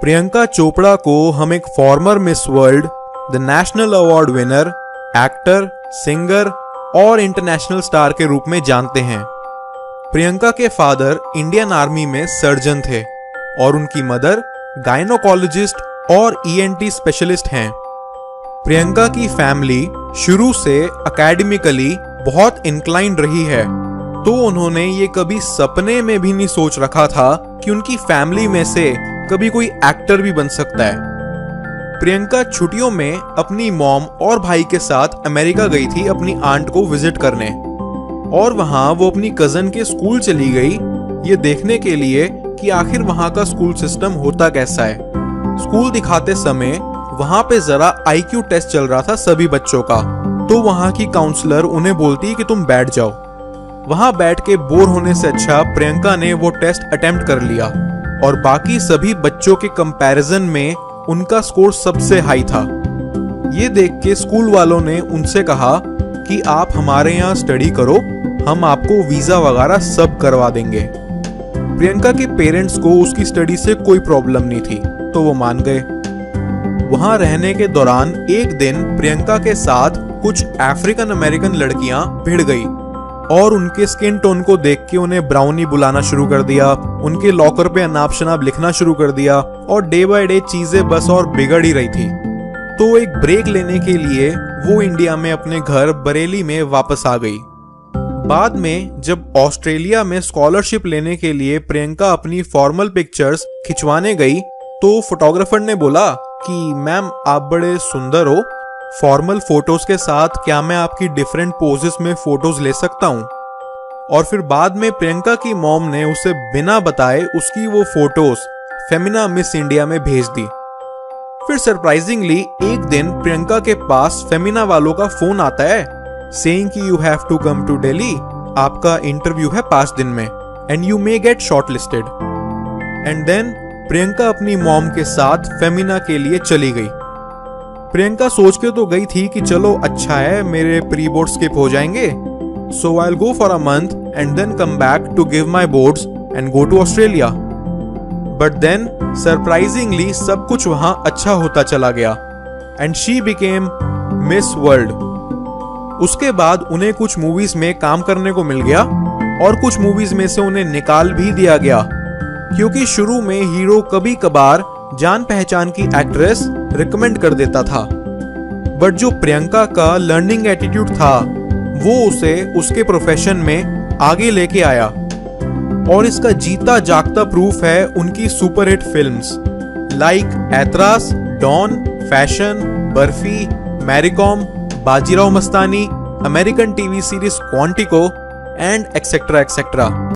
प्रियंका चोपड़ा को हम एक farmer miss world, the national award winner, actor, singer और इंटरनेशनल स्टार के रूप में जानते हैं। प्रियंका के फादर इंडियन आर्मी में सर्जन थे और उनकी मदर गायनोकोलॉजिस्ट और ईएनटी स्पेशलिस्ट हैं। प्रियंका की फैमिली शुरू से एकेडमिकली बहुत इंक्लाइंड रही है, तो उन्होंने ये कभी सपने में भी नहीं सोच रखा था कि उनकी फैमिली में से कभी कोई एक्टर भी बन सकता है। प्रियंका छुट्टियों में अपनी मॉम और भाई के साथ अमेरिका गई थी अपनी आंट को विजिट करने, और वहां वो अपनी कजन के स्कूल चली गई ये देखने के लिए कि आखिर वहां का स्कूल सिस्टम होता कैसा है। स्कूल दिखाते समय वहां पे जरा आईक्यू टेस्ट चल रहा था सभी बच्चों का, तो वहां की काउंसलर उन्हें बोलती कि तुम बैठ जाओ। वहां बैठ के बोर होने से अच्छा प्रियंका ने वो टेस्ट अटेम्प्ट कर लिया और बाकी सभी बच्चों के कंपैरिजन में उनका स्कोर सबसे हाई था। ये देख के स्कूल वालों ने उनसे कहा कि आप हमारे यहाँ स्टडी करो, हम आपको वीजा वगैरह सब करवा देंगे। प्रियंका के पेरेंट्स को उसकी स्टडी से कोई प्रॉब्लम नहीं थी, तो वो मान गए। वहां रहने के दौरान एक दिन प्रियंका के साथ कुछ अफ्रीकन अमेरिकन लड़कियां भिड़ गई और उनके स्किन टोन को देख के उन्हें ब्राउनी बुलाना शुरू कर दिया, उनके लॉकर पे अनाप शनाप लिखना शुरू कर दिया और डे बाय डे चीजें बस और बिगड़ ही रही थी। तो एक ब्रेक लेने के लिए वो इंडिया में अपने घर बरेली में वापस आ गई। बाद में जब ऑस्ट्रेलिया में स्कॉलरशिप लेने के लिए प्रियंका अपनी फॉर्मल पिक्चर्स खिंचवाने गई, तो फोटोग्राफर ने बोला कि मैम आप बड़े सुंदर हो, फॉर्मल फोटोज के साथ क्या मैं आपकी डिफरेंट पोजेस में फोटोज ले सकता हूँ। और फिर बाद में प्रियंका की मॉम ने उसे बिना बताए उसकी वो फोटोज फेमिना मिस इंडिया में भेज दी। फिर सरप्राइजिंगली एक दिन प्रियंका के पास फेमिना वालों का फोन आता है सेइंग कि you have to come to Delhi, आपका इंटरव्यू है 5 दिन में and you may get shortlisted. And then Priyanka अपनी मॉम के साथ फेमिना के लिए चली गई। प्रियंका सोच के तो गई थी कि चलो अच्छा है मेरे प्री बोर्ड स्किप हो जाएंगे, so I will go for a month and then come back to give my boards and go to Australia. But then surprisingly सब कुछ वहां अच्छा होता चला गया and she became Miss World. उसके बाद उन्हें कुछ मूवीज में काम करने को मिल गया और कुछ मूवीज में से उन्हें निकाल भी दिया गया, क्योंकि शुरू में हीरो कभी कभार जान पहचान की एक्ट्रेस रिकमेंड कर देता था। बट जो प्रियंका का लर्निंग एटीट्यूड था वो उसे उसके प्रोफेशन में आगे लेके आया, और इसका जीता जागता प्रूफ है उनकी superhit films like Aitraaz, Don, Fashion, Barfi, Mary Kom, Bajirao Mastani, American TV series Quantico and etcetera etcetera.